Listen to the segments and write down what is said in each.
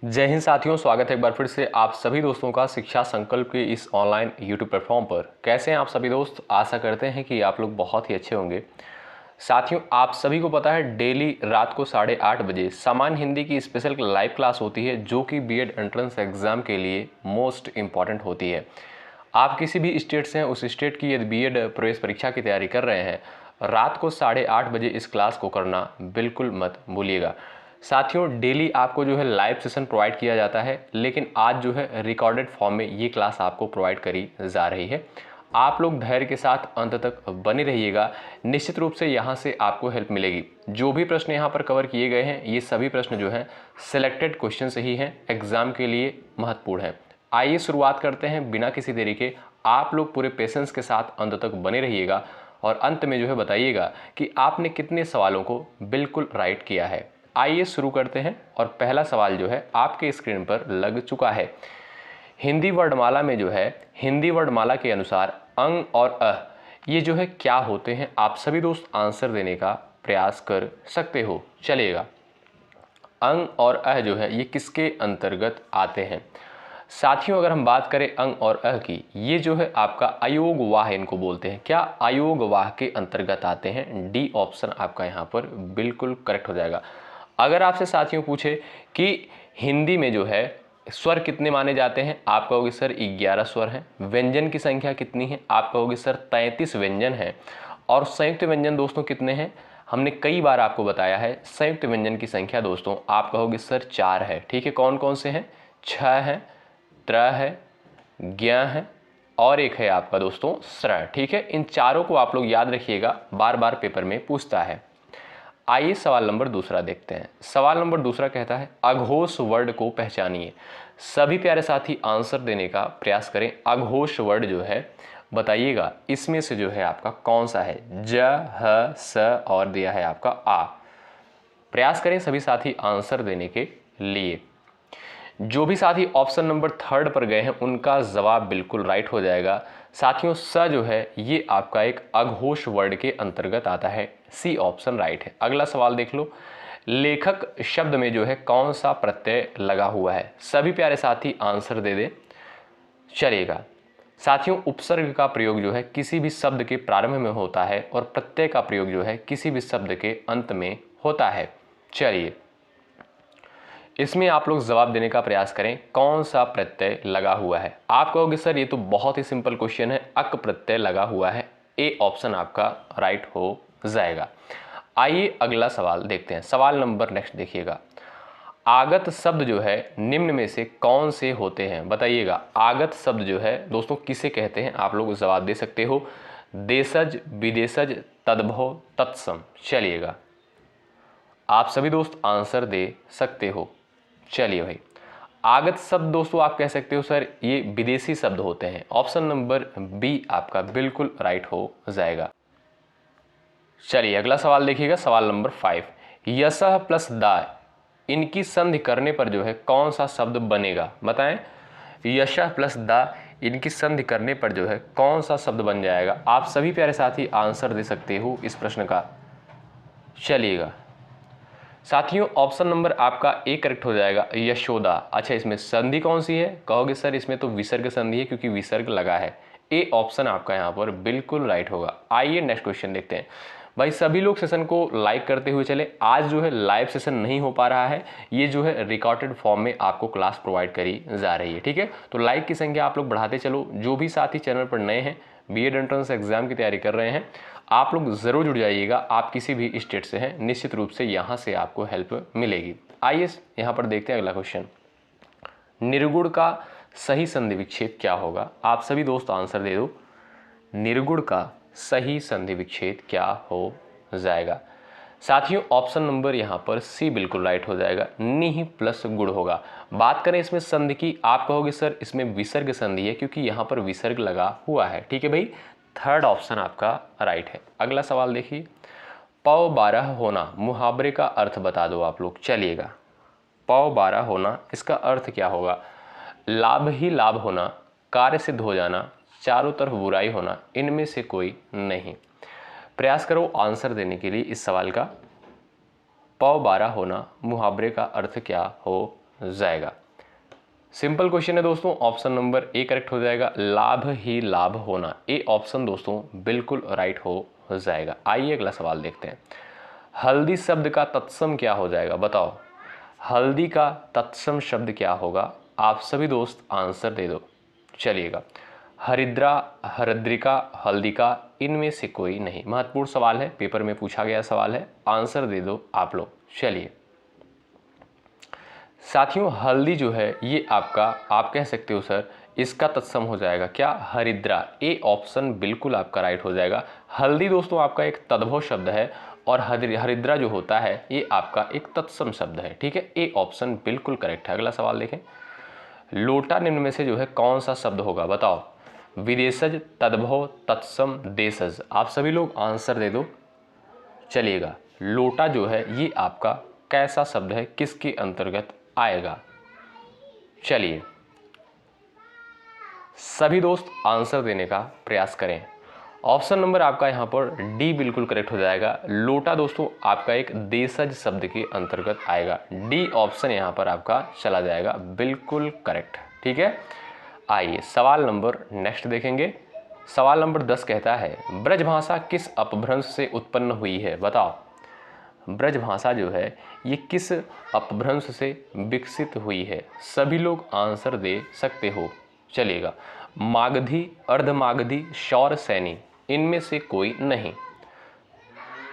जय हिंद साथियों, स्वागत है एक बार फिर से आप सभी दोस्तों का शिक्षा संकल्प के इस ऑनलाइन यूट्यूब प्लेटफॉर्म पर। कैसे हैं आप सभी दोस्त? आशा करते हैं कि आप लोग बहुत ही अच्छे होंगे। साथियों, आप सभी को पता है डेली रात को 8:30 बजे सामान्य हिंदी की स्पेशल लाइव क्लास होती है, जो कि बीएड एंट्रेंस एग्जाम के लिए मोस्ट इम्पॉर्टेंट होती है। आप किसी भी स्टेट से हैं, उस स्टेट की यदि बीएड प्रवेश परीक्षा की तैयारी कर रहे हैं, रात को 8:30 बजे इस क्लास को करना बिल्कुल मत भूलिएगा। साथियों, डेली आपको जो है लाइव सेशन प्रोवाइड किया जाता है, लेकिन आज जो है रिकॉर्डेड फॉर्म में ये क्लास आपको प्रोवाइड करी जा रही है। आप लोग धैर्य के साथ अंत तक बने रहिएगा। निश्चित रूप से यहाँ से आपको हेल्प मिलेगी। जो भी प्रश्न यहाँ पर कवर किए गए हैं, ये सभी प्रश्न जो हैं सिलेक्टेड क्वेश्चन से ही हैं, एग्जाम के लिए महत्वपूर्ण है। आइए शुरुआत करते हैं बिना किसी देरी के। आप लोग पूरे पेशेंस के साथ अंत तक बने रहिएगा और अंत में जो है बताइएगा कि आपने कितने सवालों को बिल्कुल राइट किया है। आइए शुरू करते हैं और पहला सवाल जो है आपके स्क्रीन पर लग चुका है। हिंदी वर्णमाला में जो है, हिंदी वर्णमाला के अनुसार अंग और अ ये जो है क्या होते हैं? आप सभी दोस्त आंसर देने का प्रयास कर सकते हो। चलिएगा, अंग और अ जो है ये किसके अंतर्गत आते हैं? साथियों, अगर हम बात करें अंग और अ की, ये जो है आपका अयोग वाह इनको बोलते हैं। क्या अयोग वाह के अंतर्गत आते हैं? डी ऑप्शन आपका यहाँ पर बिल्कुल करेक्ट हो जाएगा। अगर आपसे साथियों पूछे कि हिंदी में जो है स्वर कितने माने जाते हैं, आप कहोगे सर 11 स्वर हैं। व्यंजन की संख्या कितनी है? आप कहोगे सर 33 व्यंजन हैं। और संयुक्त व्यंजन दोस्तों कितने हैं? हमने कई बार आपको बताया है संयुक्त व्यंजन की संख्या दोस्तों, आप कहोगे सर 4 है। ठीक है, कौन कौन से हैं? 6 है, त्र है, ज्ञ है और एक है आपका दोस्तों स्र। ठीक है, इन चारों को आप लोग याद रखिएगा, बार बार पेपर में पूछता है। आइए सवाल नंबर दूसरा देखते हैं। सवाल नंबर दूसरा कहता है अघोष वर्ड को पहचानिए। सभी प्यारे साथी आंसर देने का प्रयास करें। अघोष वर्ड जो है बताइएगा, इसमें से जो है आपका कौन सा है? ज, ह, स और दिया है आपका आ। प्रयास करें सभी साथी आंसर देने के लिए। जो भी साथी ऑप्शन नंबर 3 पर गए हैं, उनका जवाब बिल्कुल राइट हो जाएगा। साथियों, स जो है ये आपका एक अघोष वर्ड के अंतर्गत आता है। सी ऑप्शन राइट है। अगला सवाल देख लो, लेखक शब्द में जो है कौन सा प्रत्यय लगा हुआ है? सभी प्यारे साथी आंसर दे दें। चलिएगा साथियों, उपसर्ग का प्रयोग जो है किसी भी शब्द के प्रारंभ में होता है और प्रत्यय का प्रयोग जो है किसी भी शब्द के अंत में होता है। चलिए, इसमें आप लोग जवाब देने का प्रयास करें, कौन सा प्रत्यय लगा हुआ है? आप कहोगे सर ये तो बहुत ही सिंपल क्वेश्चन है, अक प्रत्यय लगा हुआ है। ए ऑप्शन आपका राइट हो जाएगा। आइए अगला सवाल देखते हैं। सवाल नंबर नेक्स्ट देखिएगा। आगत शब्द जो है निम्न में से कौन से होते हैं? बताइएगा, आगत शब्द जो है दोस्तों किसे कहते हैं? आप लोग जवाब दे सकते हो। देशज, विदेशज, तद्भव, तत्सम। चलिएगा, आप सभी दोस्त आंसर दे सकते हो। चलिए भाई, आगत शब्द दोस्तों आप कह सकते हो सर ये विदेशी शब्द होते हैं। ऑप्शन नंबर बी आपका बिल्कुल राइट हो जाएगा। चलिए अगला सवाल देखिएगा। सवाल नंबर 5, यशः प्लस दा इनकी संधि करने पर जो है कौन सा शब्द बनेगा? बताएं, यशः प्लस दा इनकी संधि करने पर जो है कौन सा शब्द बन जाएगा? आप सभी प्यारे साथी आंसर दे सकते हो इस प्रश्न का। चलिएगा साथियों, ऑप्शन नंबर आपका ए करेक्ट हो जाएगा, यशोदा। अच्छा, इसमें संधि कौन सी है? कहोगे सर इसमें तो विसर्ग संधि है, क्योंकि विसर्ग लगा है। ए ऑप्शन आपका यहाँ पर बिल्कुल राइट होगा। आइए नेक्स्ट क्वेश्चन देखते हैं। भाई सभी लोग सेशन को लाइक करते हुए चले। आज जो है लाइव सेशन नहीं हो पा रहा है, ये जो है रिकॉर्डेड फॉर्म में आपको क्लास प्रोवाइड करी जा रही है। ठीक है, तो लाइक की संख्या आप लोग बढ़ाते चलो। जो भी साथी चैनल पर नए हैं, बीएड एंट्रेंस एग्जाम की तैयारी कर रहे हैं, आप लोग ज़रूर जुड़ जाइएगा। आप किसी भी स्टेट से हैं, निश्चित रूप से यहाँ से आपको हेल्प मिलेगी। आइए यहाँ पर देखते हैं अगला क्वेश्चन। निर्गुण का सही संधि विच्छेद क्या होगा? आप सभी दोस्त आंसर दे दो। निर्गुण का सही संधि विच्छेद क्या हो जाएगा? साथियों, ऑप्शन नंबर यहाँ पर सी बिल्कुल राइट हो जाएगा। निह प्लस गुण होगा। बात करें इसमें संधि की, आप कहोगे सर इसमें विसर्ग संधि है, क्योंकि यहाँ पर विसर्ग लगा हुआ है। ठीक है भाई, 3rd ऑप्शन आपका राइट है। अगला सवाल देखिए, पौ 12 होना मुहावरे का अर्थ बता दो आप लोग। चलिएगा, पौ 12 होना इसका अर्थ क्या होगा? लाभ ही लाभ होना, कार्य सिद्ध हो जाना, चारों तरफ बुराई होना, इनमें से कोई नहीं। प्रयास करो आंसर देने के लिए इस सवाल का। पौ 12 होना मुहावरे का अर्थ क्या हो जाएगा। सिंपल क्वेश्चन है दोस्तों, ऑप्शन नंबर ए करेक्ट हो जाएगा, लाभ ही लाभ होना। ए ऑप्शन दोस्तों बिल्कुल राइट हो जाएगा। आइए अगला सवाल देखते हैं। हल्दी शब्द का तत्सम क्या हो जाएगा, बताओ। हल्दी का तत्सम शब्द क्या होगा, आप सभी दोस्त आंसर दे दो। चलिएगा, हरिद्रा, हरिद्रिका, हल्दिका, इनमें से कोई नहीं। महत्वपूर्ण सवाल है, पेपर में पूछा गया सवाल है, आंसर दे दो आप लोग। चलिए साथियों, हल्दी जो है ये आपका, आप कह सकते हो सर इसका तत्सम हो जाएगा क्या, हरिद्रा। ए ऑप्शन बिल्कुल आपका राइट हो जाएगा। हल्दी दोस्तों आपका एक तद्भव शब्द है और हरिद्रा जो होता है ये आपका एक तत्सम शब्द है। ठीक है, ए ऑप्शन बिल्कुल करेक्ट है। अगला सवाल देखें, लोटा निम्न में से जो है कौन सा शब्द होगा, बताओ। विदेशज, तद्भव, तत्सम, देशज, आप सभी लोग आंसर दे दो। चलिएगा, लोटा जो है ये आपका कैसा शब्द है, किसके अंतर्गत आएगा। चलिए सभी दोस्त आंसर देने का प्रयास करें। ऑप्शन नंबर आपका यहाँ पर डी बिल्कुल करेक्ट हो जाएगा। लोटा दोस्तों आपका एक देशज शब्द के अंतर्गत आएगा। डी ऑप्शन यहाँ पर आपका चला जाएगा, बिल्कुल करेक्ट। ठीक है, आइए सवाल नंबर नेक्स्ट देखेंगे। सवाल नंबर 10 कहता है, ब्रजभाषा किस अपभ्रंश से उत्पन्न हुई है, बताओ। ब्रजभाषा जो है ये किस अपभ्रंश से विकसित हुई है, सभी लोग आंसर दे सकते हो। चलिएगा, मागधी, अर्धमागधी, शौर सैनी, इनमें से कोई नहीं।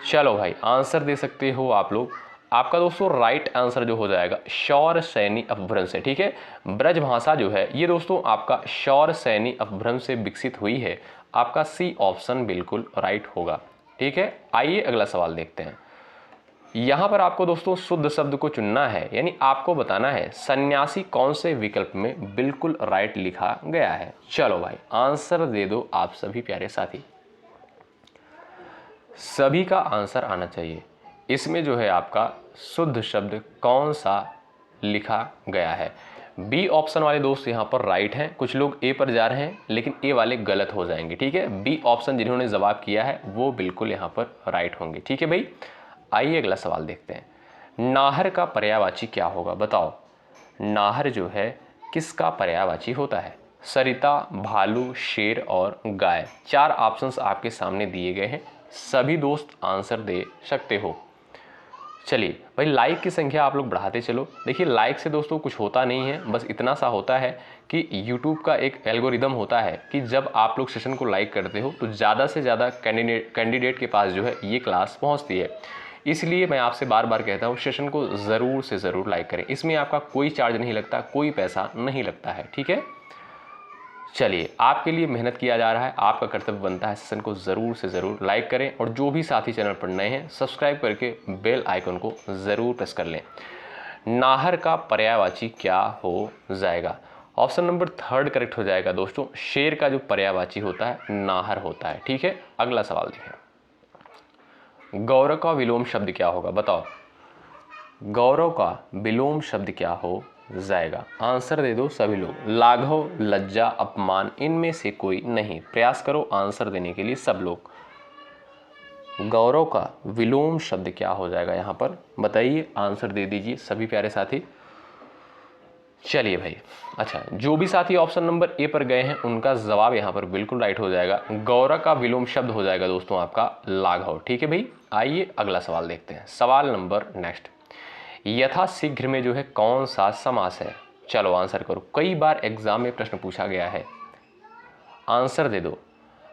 चलो भाई आंसर दे सकते हो आप लोग। आपका दोस्तों राइट आंसर जो हो जाएगा शौर सैनी अपभ्रंश से। ठीक है, ब्रजभाषा जो है ये दोस्तों आपका शौर सैनी अपभ्रंश से विकसित हुई है। आपका सी ऑप्शन बिल्कुल राइट होगा। ठीक है, आइए अगला सवाल देखते हैं। यहाँ पर आपको दोस्तों शुद्ध शब्द को चुनना है, यानी आपको बताना है सन्यासी कौन से विकल्प में बिल्कुल राइट लिखा गया है। चलो भाई आंसर दे दो आप सभी प्यारे साथी, सभी का आंसर आना चाहिए। इसमें जो है आपका शुद्ध शब्द कौन सा लिखा गया है। बी ऑप्शन वाले दोस्त यहाँ पर राइट हैं, कुछ लोग ए पर जा रहे हैं लेकिन ए वाले गलत हो जाएंगे। ठीक है, बी ऑप्शन जिन्होंने जवाब किया है वो बिल्कुल यहाँ पर राइट होंगे। ठीक है भाई, आइए अगला सवाल देखते हैं। नाहर का पर्यायवाची क्या होगा, बताओ। नाहर जो है किसका पर्यायवाची होता है। सरिता, भालू, शेर और गाय, 4 ऑप्शंस आपके सामने दिए गए हैं, सभी दोस्त आंसर दे सकते हो। चलिए भाई लाइक की संख्या आप लोग बढ़ाते चलो। देखिए लाइक से दोस्तों कुछ होता नहीं है, बस इतना सा होता है कि YouTube का एक एल्गोरिदम होता है कि जब आप लोग सेशन को लाइक करते हो तो ज़्यादा से ज़्यादा कैंडिडेट के पास जो है ये क्लास पहुँचती है। इसलिए मैं आपसे बार बार कहता हूँ सेशन को ज़रूर से ज़रूर लाइक करें। इसमें आपका कोई चार्ज नहीं लगता, कोई पैसा नहीं लगता है। ठीक है, चलिए आपके लिए मेहनत किया जा रहा है, आपका कर्तव्य बनता है सेशन को ज़रूर से ज़रूर लाइक करें और जो भी साथी चैनल पर नए हैं सब्सक्राइब करके बेल आइकन को ज़रूर प्रेस कर लें। नाहर का पर्यायवाची क्या हो जाएगा। ऑप्शन नंबर 3 करेक्ट हो जाएगा दोस्तों। शेर का जो पर्यायवाची होता है नाहर होता है। ठीक है, अगला सवाल देखें। गौरव का विलोम शब्द क्या होगा, बताओ। गौरव का विलोम शब्द क्या हो जाएगा, आंसर दे दो सभी लोग। लाघव, लज्जा, अपमान, इनमें से कोई नहीं। प्रयास करो आंसर देने के लिए सब लोग। गौरव का विलोम शब्द क्या हो जाएगा यहाँ पर, बताइए, आंसर दे दीजिए सभी प्यारे साथी। चलिए भाई, अच्छा जो भी साथी ऑप्शन नंबर ए पर गए हैं उनका जवाब यहाँ पर बिल्कुल राइट हो जाएगा। गौरव का विलोम शब्द हो जाएगा दोस्तों आपका लाघव। ठीक है भाई, आइए अगला सवाल देखते हैं। सवाल नंबर नेक्स्ट, यथाशीघ्र में जो है कौन सा समास है। चलो आंसर करो, कई बार एग्जाम में प्रश्न पूछा गया है, आंसर दे दो।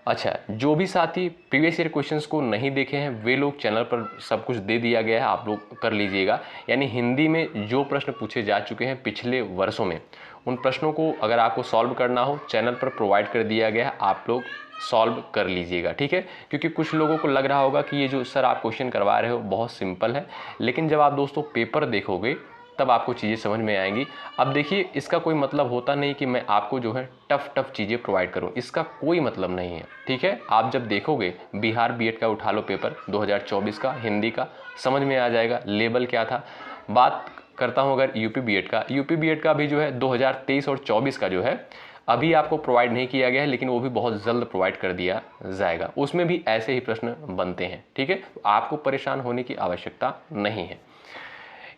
अच्छा जो भी साथी प्रीवियस ईयर क्वेश्चंस को नहीं देखे हैं वे लोग चैनल पर सब कुछ दे दिया गया है, आप लोग कर लीजिएगा। यानी हिंदी में जो प्रश्न पूछे जा चुके हैं पिछले वर्षों में, उन प्रश्नों को अगर आपको सॉल्व करना हो चैनल पर प्रोवाइड कर दिया गया है, आप लोग सॉल्व कर लीजिएगा। ठीक है, क्योंकि कुछ लोगों को लग रहा होगा कि ये जो सर आप क्वेश्चन करवा रहे हो बहुत सिंपल है, लेकिन जब आप दोस्तों पेपर देखोगे तब आपको चीज़ें समझ में आएंगी। अब देखिए इसका कोई मतलब होता नहीं कि मैं आपको जो है टफ चीज़ें प्रोवाइड करूं, इसका कोई मतलब नहीं है। ठीक है, आप जब देखोगे बिहार बीएड का उठा लो पेपर 2024 का हिंदी का, समझ में आ जाएगा लेवल क्या था। बात करता हूं अगर यूपी बीएड का भी जो है 2023 और 24 का जो है अभी आपको प्रोवाइड नहीं किया गया है, लेकिन वो भी बहुत जल्द प्रोवाइड कर दिया जाएगा। उसमें भी ऐसे ही प्रश्न बनते हैं। ठीक है, आपको परेशान होने की आवश्यकता नहीं है।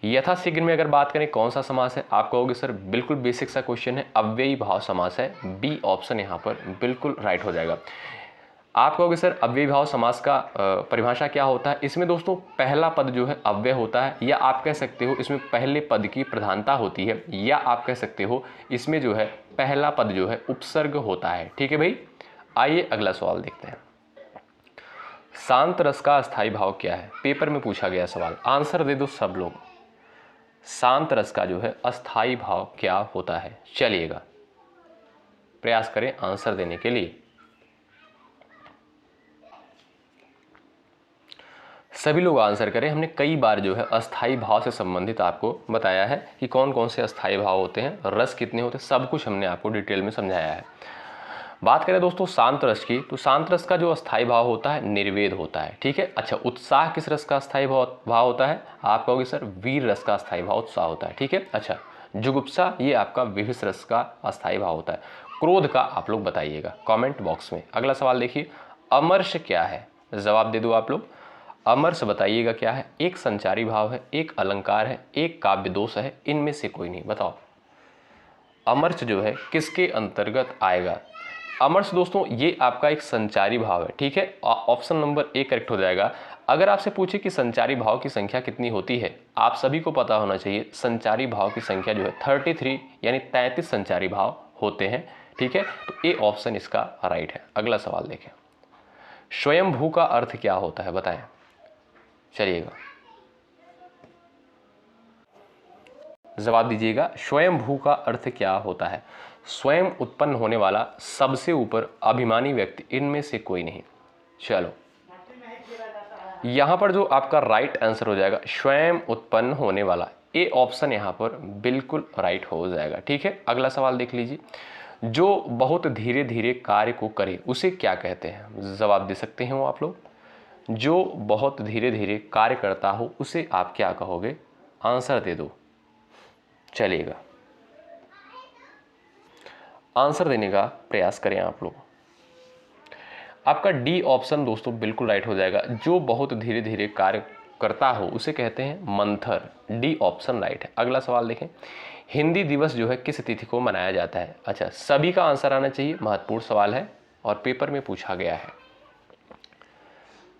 यथाशीघ्र में अगर बात करें कौन सा समास है, आप कहोगे सर बिल्कुल बेसिक सा क्वेश्चन है, अव्ययी भाव समास है। बी ऑप्शन यहाँ पर बिल्कुल राइट हो जाएगा। आप कहोगे सर अव्ययी भाव समास का परिभाषा क्या होता है। इसमें दोस्तों पहला पद जो है अव्यय होता है, या आप कह सकते हो इसमें पहले पद की प्रधानता होती है, या आप कह सकते हो इसमें जो है पहला पद जो है उपसर्ग होता है। ठीक है भाई, आइए अगला सवाल देखते हैं। शांत रस का अस्थायी भाव क्या है, पेपर में पूछा गया सवाल, आंसर दे दो सब लोग। शांत रस का जो है अस्थायी भाव क्या होता है, चलिएगा प्रयास करें आंसर देने के लिए। सभी लोग आंसर करें। हमने कई बार जो है अस्थायी भाव से संबंधित आपको बताया है कि कौन कौन से अस्थायी भाव होते हैं, रस कितने होते हैं, सब कुछ हमने आपको डिटेल में समझाया है। बात करें दोस्तों शांत रस की, तो शांत रस का जो अस्थायी भाव होता है निर्वेद होता है। ठीक है, अच्छा उत्साह किस रस का अस्थायी भाव होता है, आप कहोगे सर वीर रस का अस्थायी भाव उत्साह होता है। ठीक है, अच्छा जुगुप्सा ये आपका विभिन्न रस का अस्थायी भाव होता है। क्रोध का आप लोग बताइएगा कमेंट बॉक्स में। अगला सवाल देखिए, अमर्ष क्या है, जवाब दे दो आप लोग। अमर्ष बताइएगा क्या है, एक संचारी भाव है, एक अलंकार है, एक काव्य दोष है, इनमें से कोई नहीं, बताओ अमर्ष जो है किसके अंतर्गत आएगा। अमर्ष दोस्तों ये आपका एक संचारी भाव है। ठीक है, ऑप्शन नंबर ए करेक्ट हो जाएगा। अगर आपसे पूछे कि संचारी भाव की संख्या कितनी होती है, आप सभी को पता होना चाहिए संचारी भाव की संख्या जो है 33 यानी 33 संचारी भाव होते हैं। ठीक है, तो ए ऑप्शन इसका राइट है। अगला सवाल देखें, स्वयंभू का अर्थ क्या होता है बताएं, चलिएगा जवाब दीजिएगा। स्वयंभू का अर्थ क्या होता है, स्वयं उत्पन्न होने वाला, सबसे ऊपर, अभिमानी व्यक्ति, इनमें से कोई नहीं। चलो यहां पर जो आपका राइट आंसर हो जाएगा स्वयं उत्पन्न होने वाला, ए ऑप्शन यहां पर बिल्कुल राइट हो जाएगा। ठीक है, अगला सवाल देख लीजिए, जो बहुत धीरे धीरे कार्य को करे उसे क्या कहते हैं, जवाब दे सकते हैं वो आप लोग। जो बहुत धीरे धीरे कार्य करता हो उसे आप क्या कहोगे, आंसर दे दो, चलिएगा आंसर देने का प्रयास करें आप लोग। आपका डी ऑप्शन दोस्तों बिल्कुल राइट हो जाएगा। जो बहुत धीरे धीरे कार्य करता हो उसे कहते हैं मंथर, डी ऑप्शन राइट है। अगला सवाल देखें, हिंदी दिवस जो है किस तिथि को मनाया जाता है। अच्छा सभी का आंसर आना चाहिए, महत्वपूर्ण सवाल है और पेपर में पूछा गया है।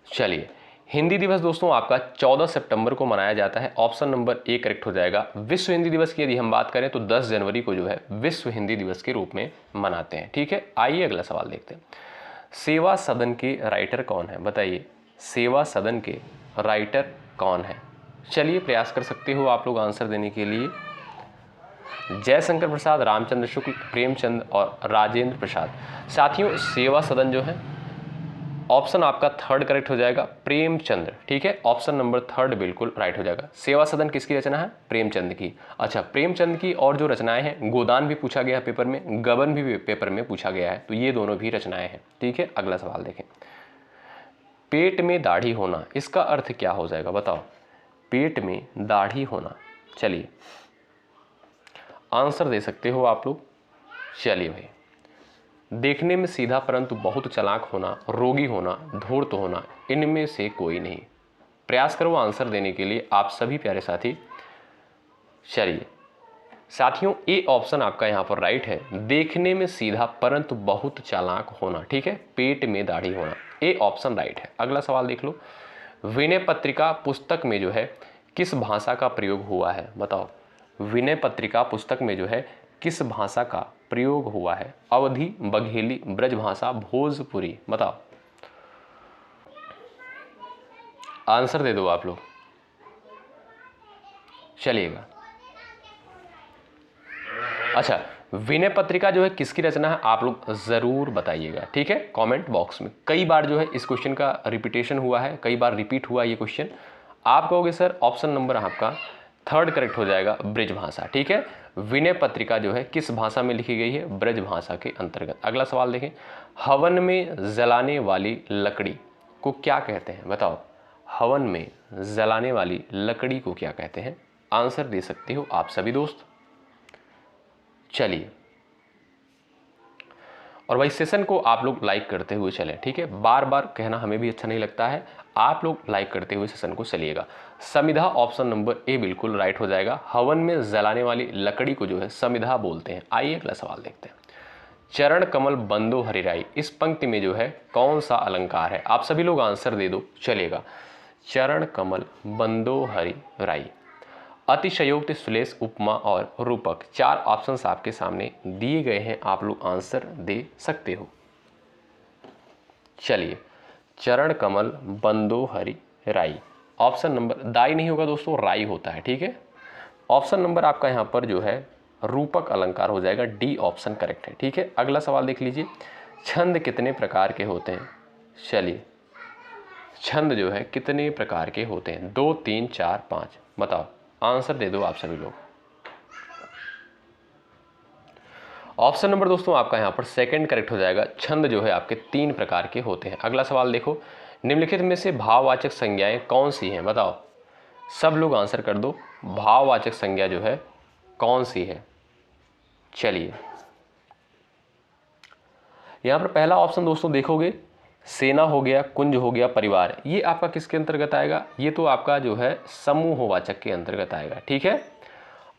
चलिए हिंदी दिवस दोस्तों आपका 14 सितंबर को मनाया जाता है, ऑप्शन नंबर ए करेक्ट हो जाएगा। विश्व हिंदी दिवस की यदि हम बात करें तो 10 जनवरी को जो है विश्व हिंदी दिवस के रूप में मनाते हैं। ठीक है, आइए अगला सवाल देखते हैं, सेवा सदन के राइटर कौन है, बताइए सेवा सदन के राइटर कौन है। चलिए प्रयास कर सकते हो आप लोग आंसर देने के लिए। जयशंकर प्रसाद, रामचंद्र शुक्ल, प्रेमचंद और राजेंद्र प्रसाद। साथियों सेवा सदन जो है ऑप्शन आपका थर्ड करेक्ट हो जाएगा, प्रेमचंद्र। ठीक है, ऑप्शन नंबर थर्ड बिल्कुल राइट हो जाएगा। सेवा सदन किसकी रचना है, प्रेमचंद की। अच्छा प्रेमचंद की और जो रचनाएं हैं, गोदान भी पूछा गया पेपर में, गबन भी पेपर में पूछा गया है, तो ये दोनों भी रचनाएं हैं। ठीक है, अगला सवाल देखें, पेट में दाढ़ी होना, इसका अर्थ क्या हो जाएगा बताओ, पेट में दाढ़ी होना। चलिए आंसर दे सकते हो आप लोग। चलिए भाई, देखने में सीधा परंतु बहुत चालाक होना, रोगी होना, धूर्त होना, इनमें से कोई नहीं। प्रयास करो आंसर देने के लिए आप सभी प्यारे साथी। चलिए साथियों ए ऑप्शन आपका यहाँ पर राइट है, देखने में सीधा परंतु बहुत चालाक होना। ठीक है, पेट में दाढ़ी होना, ए ऑप्शन राइट है। अगला सवाल देख लो, विनय पत्रिका पुस्तक में जो है किस भाषा का प्रयोग हुआ है, बताओ विनय पत्रिका पुस्तक में जो है किस भाषा का प्रयोग हुआ है। अवधी, बघेली, ब्रजभाषा, भोजपुरी, बताओ आंसर दे दो आप लोग, चलिएगा। अच्छा विनय पत्रिका जो है किसकी रचना है, आप लोग जरूर बताइएगा। ठीक है, कमेंट बॉक्स में। कई बार जो है इस क्वेश्चन का रिपीटेशन हुआ है, कई बार रिपीट हुआ ये क्वेश्चन। आप कहोगे सर ऑप्शन नंबर आपका थर्ड करेक्ट हो जाएगा, ब्रजभाषा। ठीक है, विनय पत्रिका जो है किस भाषा में लिखी गई है, ब्रजभाषा के अंतर्गत। अगला सवाल देखें, हवन में जलाने वाली लकड़ी को क्या कहते हैं, बताओ हवन में जलाने वाली लकड़ी को क्या कहते हैं। आंसर दे सकते हो आप सभी दोस्त। चलिए और भाई सेशन को आप लोग लाइक करते हुए चलें, ठीक है। बार बार कहना हमें भी अच्छा नहीं लगता है, आप लोग लाइक करते हुए सेशन को चलिएगा। समिधा ऑप्शन नंबर ए बिल्कुल राइट हो जाएगा। हवन में जलाने वाली लकड़ी को जो है समिधा बोलते हैं। आइए अगला सवाल देखते हैं। चरण कमल बंदो हरिराई, इस पंक्ति में जो है कौन सा अलंकार है? आप सभी लोग आंसर दे दो, चलेगा। चरण कमल बंदो हरिराई। अतिशयोक्ति, श्लेष, उपमा और रूपक, 4 ऑप्शंस आपके सामने दिए गए हैं, आप लोग आंसर दे सकते हो। चलिए, चरण कमल बंदो हरिराई। ऑप्शन नंबर दाई नहीं होगा दोस्तों, राई होता है, ठीक है। ऑप्शन नंबर आपका यहाँ पर जो है रूपक अलंकार हो जाएगा, डी ऑप्शन करेक्ट है, ठीक है। अगला सवाल देख लीजिए। छंद कितने प्रकार के होते हैं? चलिए, छंद जो है कितने प्रकार के होते हैं? 2, 3, 4, 5, बताओ, आंसर दे दो आप सभी लोग। ऑप्शन नंबर दोस्तों आपका यहाँ पर सेकंड करेक्ट हो जाएगा। छंद जो है आपके 3 प्रकार के होते हैं। अगला सवाल देखो। निम्नलिखित में से भाववाचक संज्ञाएं कौन सी हैं? बताओ, सब लोग आंसर कर दो। भाववाचक संज्ञा जो है कौन सी है? चलिए, यहाँ पर पहला ऑप्शन दोस्तों देखोगे, सेना हो गया, कुंज हो गया, परिवार, ये आपका किसके अंतर्गत आएगा? ये तो आपका जो है समूहवाचक के अंतर्गत आएगा, ठीक है।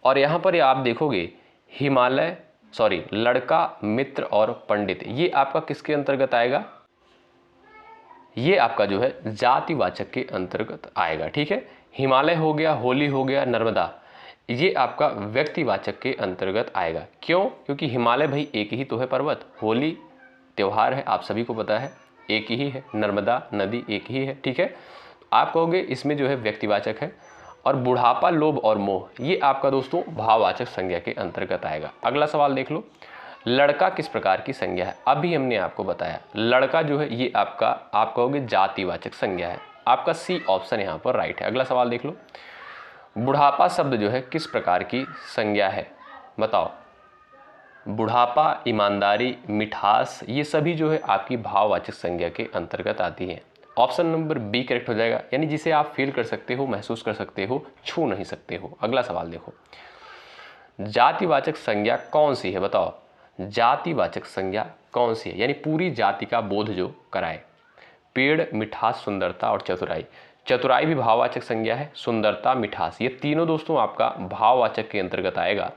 और यहाँ पर आप देखोगे हिमालय, सॉरी, लड़का, मित्र और पंडित, ये आपका किसके अंतर्गत आएगा? ये आपका जो है जातिवाचक के अंतर्गत आएगा, ठीक है। हिमालय हो गया, होली हो गया, नर्मदा, ये आपका व्यक्तिवाचक के अंतर्गत आएगा। क्यों? क्योंकि हिमालय भाई एक ही तो है पर्वत, होली त्यौहार है, आप सभी को पता है, एक ही है, नर्मदा नदी एक ही है, ठीक है। आप कहोगे इसमें जो है व्यक्तिवाचक है। और बुढ़ापा, लोभ और मोह, ये आपका दोस्तों भाववाचक संज्ञा के अंतर्गत आएगा। अगला सवाल देख लो। लड़का किस प्रकार की संज्ञा है? अभी हमने आपको बताया, लड़का जो है ये आपका, आप कहोगे जातिवाचक संज्ञा है। आपका सी ऑप्शन यहाँ पर राइट है। अगला सवाल देख लो। बुढ़ापा शब्द जो है किस प्रकार की संज्ञा है? बताओ। बुढ़ापा, ईमानदारी, मिठास, ये सभी जो है आपकी भाववाचक संज्ञा के अंतर्गत आती है। ऑप्शन नंबर बी करेक्ट हो जाएगा, यानी जिसे आप फील कर सकते हो, महसूस कर सकते हो, छू नहीं सकते हो। अगला सवाल देखो। जातिवाचक संज्ञा कौन सी है? बताओ, जातिवाचक संज्ञा कौन सी है, यानी पूरी जाति का बोध जो कराए? पेड़, मिठास, सुंदरता और चतुराई। चतुराई भी भाववाचक संज्ञा है, सुंदरता, मिठास, ये तीनों दोस्तों आपका भाववाचक के अंतर्गत आएगा।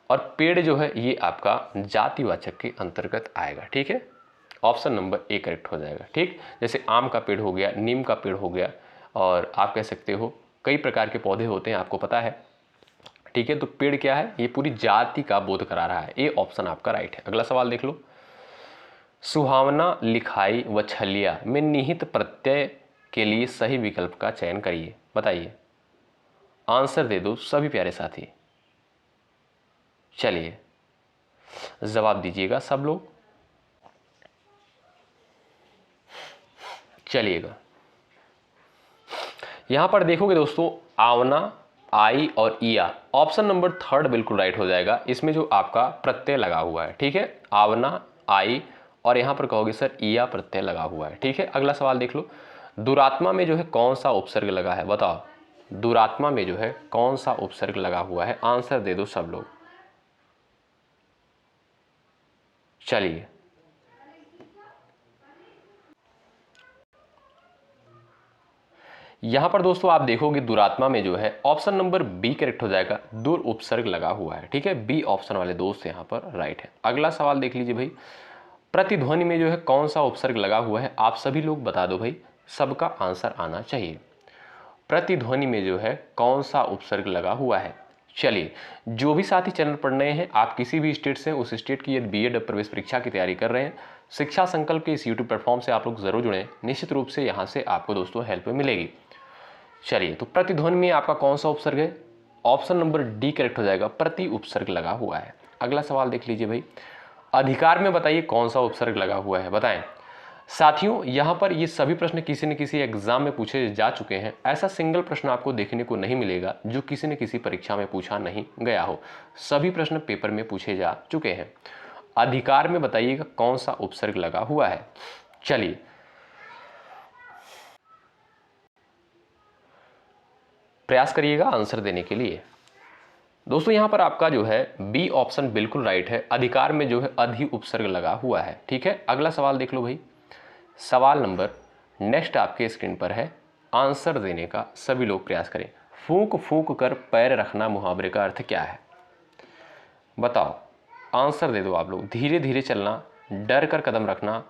और पेड़ जो है ये आपका जातिवाचक के अंतर्गत आएगा, ठीक है। ऑप्शन नंबर ए करेक्ट हो जाएगा, ठीक। जैसे आम का पेड़ हो गया, नीम का पेड़ हो गया, और आप कह सकते हो कई प्रकार के पौधे होते हैं, आपको पता है, ठीक है। तो पेड़ क्या है? ये पूरी जाति का बोध करा रहा है। ए ऑप्शन आपका राइट है। अगला सवाल देख लो। सुहावना, लिखाई व छलिया में निहित प्रत्यय के लिए सही विकल्प का चयन करिए। बताइए, आंसर दे दो सभी प्यारे साथी। चलिए, जवाब दीजिएगा सब लोग, चलिएगा। यहां पर देखोगे दोस्तों, आवना, आई और इया, ऑप्शन नंबर थर्ड बिल्कुल राइट हो जाएगा। इसमें जो आपका प्रत्यय लगा हुआ है, ठीक है, आवना, आई, और यहां पर कहोगे सर इया प्रत्यय लगा हुआ है, ठीक है। अगला सवाल देख लो। दुरात्मा में जो है कौन सा उपसर्ग लगा है? बताओ, दुरात्मा में जो है कौन सा उपसर्ग लगा हुआ है? आंसर दे दो सब लोग। चलिए, यहां पर दोस्तों आप देखोगे दुरात्मा में जो है ऑप्शन नंबर बी करेक्ट हो जाएगा, दुर उपसर्ग लगा हुआ है, ठीक है। बी ऑप्शन वाले दोस्त यहां पर राइट है। अगला सवाल देख लीजिए भाई। प्रतिध्वनि में जो है कौन सा उपसर्ग लगा हुआ है? आप सभी लोग बता दो भाई, सबका आंसर आना चाहिए। प्रतिध्वनि में जो है कौन सा उपसर्ग लगा हुआ है? चलिए, जो भी साथी चैनल पढ़ रहे हैं, आप किसी भी स्टेट से, उस स्टेट की यदि बीएड प्रवेश परीक्षा की तैयारी कर रहे हैं, शिक्षा संकल्प के इस यूट्यूब प्लेटफॉर्म से आप लोग जरूर जुड़ें, निश्चित रूप से यहाँ से आपको दोस्तों हेल्प मिलेगी। चलिए, तो प्रतिध्वनि में आपका कौन सा उपसर्ग है? ऑप्शन नंबर डी करेक्ट हो जाएगा, प्रति उपसर्ग लगा हुआ है। अगला सवाल देख लीजिए भाई। अधिकार में बताइए कौन सा उपसर्ग लगा हुआ है? बताएं साथियों। यहां पर ये सभी प्रश्न किसी न किसी एग्जाम में पूछे जा चुके हैं। ऐसा सिंगल प्रश्न आपको देखने को नहीं मिलेगा जो किसी न किसी परीक्षा में पूछा नहीं गया हो। सभी प्रश्न पेपर में पूछे जा चुके हैं। अधिकार में बताइएगा कौन सा उपसर्ग लगा हुआ है। चलिए, प्रयास करिएगा आंसर देने के लिए। दोस्तों यहाँ पर आपका जो है बी ऑप्शन बिल्कुल राइट है, अधिकार में जो है अधि उपसर्ग लगा हुआ है। ठीक है, अगला सवाल देख लो भाई। सवाल नंबर नेक्स्ट आपके स्क्रीन पर है, आंसर देने का सभी लोग प्रयास करें। फूंक फूंक कर पैर रखना मुहावरे का अर्थ क्या है? बताओ, आंसर दे दो आप लोग। धीरे धीरे चलना, डर कर कदम रखना,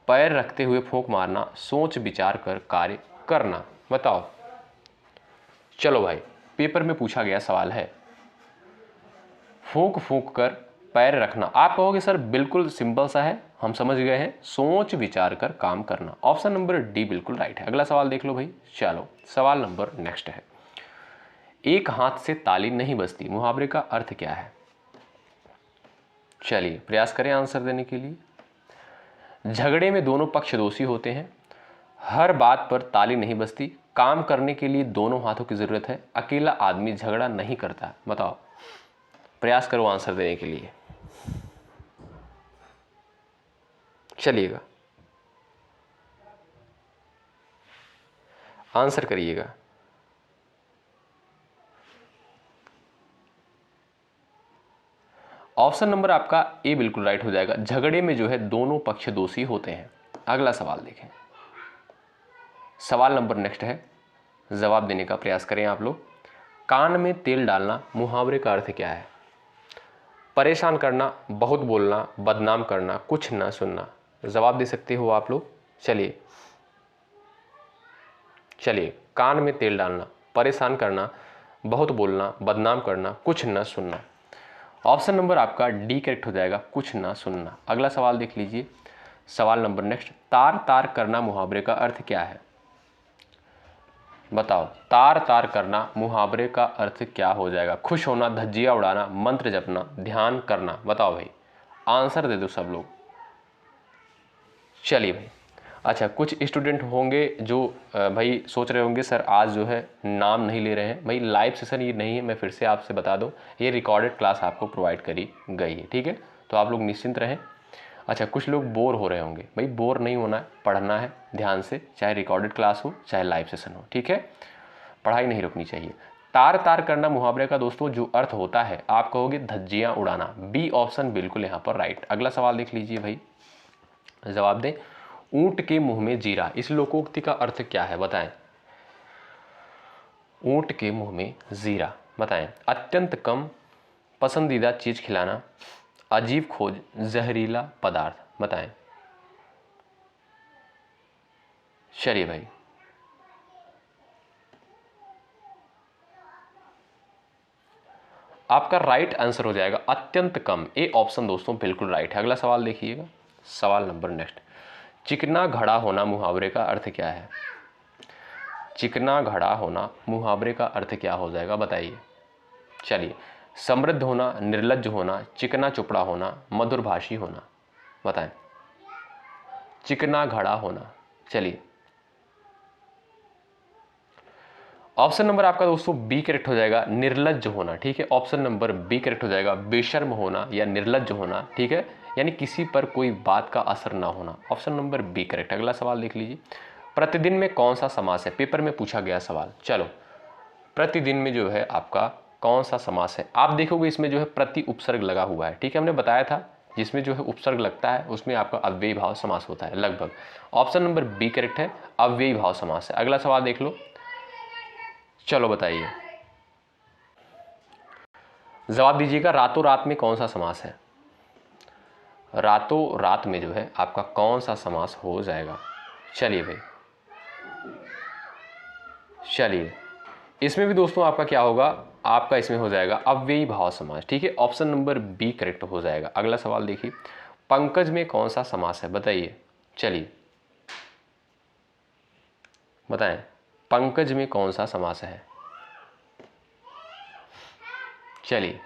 पैर रखते हुए फूंक मारना, सोच विचार कर कार्य करना। बताओ। चलो भाई, पेपर में पूछा गया सवाल है, फूंक फूंक कर पैर रखना। आप कहोगे सर बिल्कुल सिंपल सा है, हम समझ गए हैं, सोच विचार कर काम करना। ऑप्शन नंबर डी बिल्कुल राइट है। अगला सवाल देख लो भाई। चलो, सवाल नंबर नेक्स्ट है, एक हाथ से ताली नहीं बजती मुहावरे का अर्थ क्या है? चलिए प्रयास करें आंसर देने के लिए। झगड़े में दोनों पक्ष दोषी होते हैं, हर बात पर ताली नहीं बजती, काम करने के लिए दोनों हाथों की जरूरत है, अकेला आदमी झगड़ा नहीं करता। बताओ, प्रयास करो आंसर देने के लिए। चलिएगा, आंसर करिएगा। ऑप्शन नंबर आपका ए बिल्कुल राइट हो जाएगा। झगड़े में जो है दोनों पक्ष दोषी होते हैं। अगला सवाल देखें। सवाल नंबर नेक्स्ट है, जवाब देने का प्रयास करें आप लोग। कान में तेल डालना मुहावरे का अर्थ क्या है? परेशान करना, बहुत बोलना, बदनाम करना, कुछ ना सुनना। जवाब दे सकते हो आप लोग। चलिए चलिए, कान में तेल डालना, परेशान करना, बहुत बोलना, बदनाम करना, कुछ ना सुनना। ऑप्शन नंबर आपका डी करेक्ट हो जाएगा, कुछ ना सुनना। अगला सवाल देख लीजिए। सवाल नंबर नेक्स्ट, तार तार करना मुहावरे का अर्थ क्या है? बताओ, तार तार करना मुहावरे का अर्थ क्या हो जाएगा? खुश होना, धज्जियां उड़ाना, मंत्र जपना, ध्यान करना। बताओ भाई, आंसर दे दो सब लोग। चलिए भाई, अच्छा कुछ स्टूडेंट होंगे जो भाई सोच रहे होंगे सर आज जो है नाम नहीं ले रहे हैं। भाई लाइव सेशन ये नहीं है, मैं फिर से आपसे बता दूं, ये रिकॉर्डेड क्लास आपको प्रोवाइड करी गई है। ठीक है, तो आप लोग निश्चिंत रहें। अच्छा, कुछ लोग बोर हो रहे होंगे। भाई बोर नहीं होना है, पढ़ना है ध्यान से, चाहे रिकॉर्डेड क्लास हो चाहे लाइव सेशन हो। ठीक है, पढ़ाई नहीं रुकनी चाहिए। तार तार करना मुहावरे का दोस्तों जो अर्थ होता है, आप कहोगे धज्जियां उड़ाना। बी ऑप्शन बिल्कुल यहाँ पर राइट। अगला सवाल देख लीजिए भाई, जवाब दें। ऊंट के मुंह में जीरा, इस लोकोक्ति का अर्थ क्या है? बताएं। ऊंट के मुंह में जीरा, बताएं। अत्यंत कम, पसंदीदा चीज खिलाना, अजीब खोज, जहरीला पदार्थ। बताएं। चलिए भाई, आपका राइट आंसर हो जाएगा अत्यंत कम। ए ऑप्शन दोस्तों बिल्कुल राइट है। अगला सवाल देखिएगा। सवाल नंबर नेक्स्ट, चिकना घड़ा होना मुहावरे का अर्थ क्या है? चिकना घड़ा होना मुहावरे का अर्थ क्या हो जाएगा? बताइए। चलिए, समृद्ध होना, निर्लज्ज होना, चिकना चुपड़ा होना, मधुरभाषी होना। बताएं। चिकना घड़ा होना। चलिए, ऑप्शन नंबर आपका दोस्तों बी करेक्ट हो जाएगा, निर्लज्ज होना। ठीक है, ऑप्शन नंबर बी करेक्ट हो जाएगा, बेशर्म होना या निर्लज्ज होना। ठीक है, यानी किसी पर कोई बात का असर ना होना। Option number B correct. अगला सवाल देख लीजिए। प्रतिदिन में कौन सा समास है? पेपर में पूछा गया सवाल। चलो, प्रतिदिन में जो है आपका कौन सा समास है? आप देखोगे इसमें जो है प्रति उपसर्ग लगा हुआ है। ठीक है, हमने बताया था जिसमें जो है उपसर्ग लगता है उसमें आपका अव्ययी भाव समास होता है लगभग। ऑप्शन नंबर बी करेक्ट है, अव्ययी भाव समास है। अगला सवाल देख लो। चलो बताइए, जवाब दीजिएगा। रातों रात में कौन सा समास है? रातों रात में जो है आपका कौन सा समास हो जाएगा? चलिए भाई, चलिए इसमें भी दोस्तों आपका क्या होगा? आपका इसमें हो जाएगा अव्ययी भाव समास। ठीक है, ऑप्शन नंबर बी करेक्ट हो जाएगा। अगला सवाल देखिए। पंकज में कौन सा समास है? बताइए। चलिए बताएं, पंकज में कौन सा समास है? चलिए,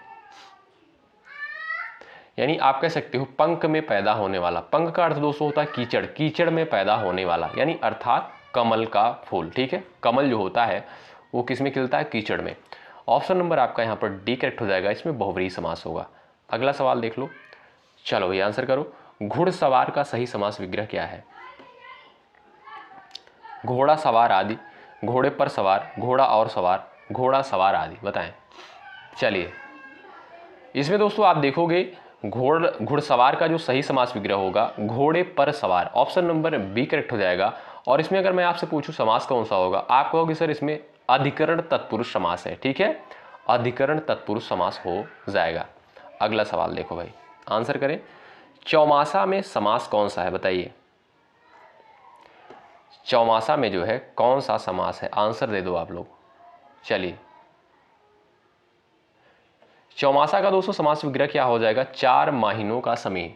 यानी आप कह सकते हो पंख में पैदा होने वाला। पंख का अर्थ दोस्तों होता है कीचड़, कीचड़ में पैदा होने वाला, यानी अर्थात कमल का फूल। ठीक है, कमल जो होता है वो किस में खिलता है? कीचड़ में। ऑप्शन नंबर आपका यहाँ पर डी करेक्ट हो जाएगा, इसमें बहुव्रीहि समास होगा। अगला सवाल देख लो। चलो भाई आंसर करो। घुड़सवार का सही समास विग्रह क्या है? घोड़ा सवार आदि, घोड़े पर सवार, घोड़ा और सवार, घोड़ा सवार आदि। बताएं। चलिए, इसमें दोस्तों आप देखोगे घुड़सवार का जो सही समास विग्रह होगा घोड़े पर सवार, ऑप्शन नंबर बी करेक्ट हो जाएगा। और इसमें अगर मैं आपसे पूछूं समास कौन सा होगा, आप कहोगे सर इसमें अधिकरण तत्पुरुष समास है। ठीक है, अधिकरण तत्पुरुष समास हो जाएगा। अगला सवाल देखो भाई, आंसर करें। चौमासा में समास कौन सा है बताइए, चौमासा में जो है कौन सा समास है, आंसर दे दो आप लोग। चलिए, चौमासा का दोस्तों समास विग्रह क्या हो जाएगा, 4 महीनों का समय,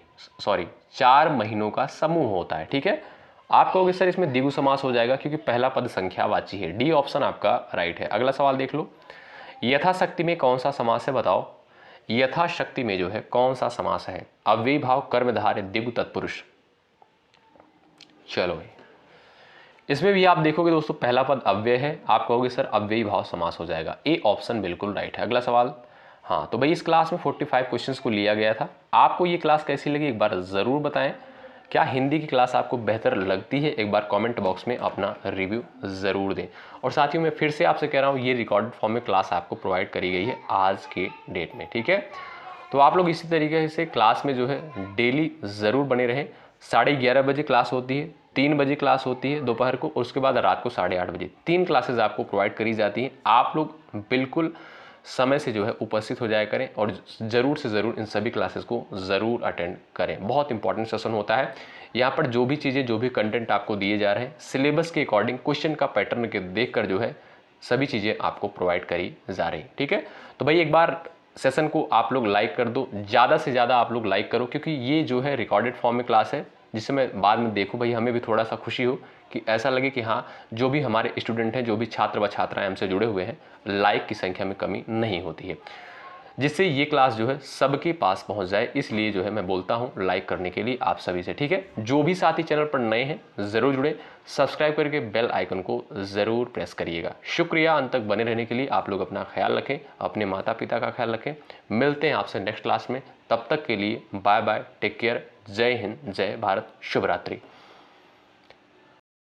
4 महीनों का समूह होता है। ठीक है, आप कहोगे सर इसमें द्विगु समास हो जाएगा क्योंकि पहला पद संख्यावाची है। डी ऑप्शन आपका राइट है। अगला सवाल देख लो, यथाशक्ति में कौन सा समास है बताओ, यथाशक्ति में जो है कौन सा समास है, अव्ययी भाव कर्मधारय द्विगु तत्पुरुष। चलो भाई, इसमें भी आप देखोगे दोस्तों पहला पद अव्यय है, आप कहोगे सर अव्ययी भाव समास हो जाएगा। ए ऑप्शन बिल्कुल राइट है। अगला सवाल, हाँ तो भाई इस क्लास में 45 क्वेश्चंस को लिया गया था। आपको ये क्लास कैसी लगी एक बार ज़रूर बताएं। क्या हिंदी की क्लास आपको बेहतर लगती है, एक बार कमेंट बॉक्स में अपना रिव्यू ज़रूर दें। और साथियों मैं फिर से आपसे कह रहा हूँ ये रिकॉर्डेड फॉर्म में क्लास आपको प्रोवाइड करी गई है आज के डेट में। ठीक है, तो आप लोग इसी तरीके से क्लास में जो है डेली ज़रूर बने रहें। 11:30 बजे क्लास होती है, 3 बजे क्लास होती है दोपहर को, और उसके बाद रात को 8:30 बजे 3 क्लासेज आपको प्रोवाइड करी जाती हैं। आप लोग बिल्कुल समय से जो है उपस्थित हो जाया करें और ज़रूर से ज़रूर इन सभी क्लासेस को ज़रूर अटेंड करें। बहुत इंपॉर्टेंट सेशन होता है। यहाँ पर जो भी चीज़ें जो भी कंटेंट आपको दिए जा रहे हैं सिलेबस के अकॉर्डिंग क्वेश्चन का पैटर्न के देख कर जो है सभी चीज़ें आपको प्रोवाइड करी जा रही। ठीक है, तो भाई एक बार सेशन को आप लोग लाइक कर दो, ज़्यादा से ज़्यादा आप लोग लाइक करो, क्योंकि ये जो है रिकॉर्डेड फॉर्म में क्लास है, जिससे मैं बाद में देखूँ भाई हमें भी थोड़ा सा खुशी हो कि ऐसा लगे कि हाँ जो भी हमारे स्टूडेंट हैं, जो भी छात्र व छात्राएं हमसे जुड़े हुए हैं, लाइक की संख्या में कमी नहीं होती है, जिससे ये क्लास जो है सबके पास पहुंच जाए। इसलिए जो है मैं बोलता हूं लाइक करने के लिए आप सभी से। ठीक है, जो भी साथी चैनल पर नए हैं ज़रूर जुड़े, सब्सक्राइब करके बेल आइकन को ज़रूर प्रेस करिएगा। शुक्रिया अंत तक बने रहने के लिए। आप लोग अपना ख्याल रखें, अपने माता पिता का ख्याल रखें। मिलते हैं आपसे नेक्स्ट क्लास में, तब तक के लिए बाय बाय, टेक केयर, जय हिंद, जय भारत, शुभ रात्रि।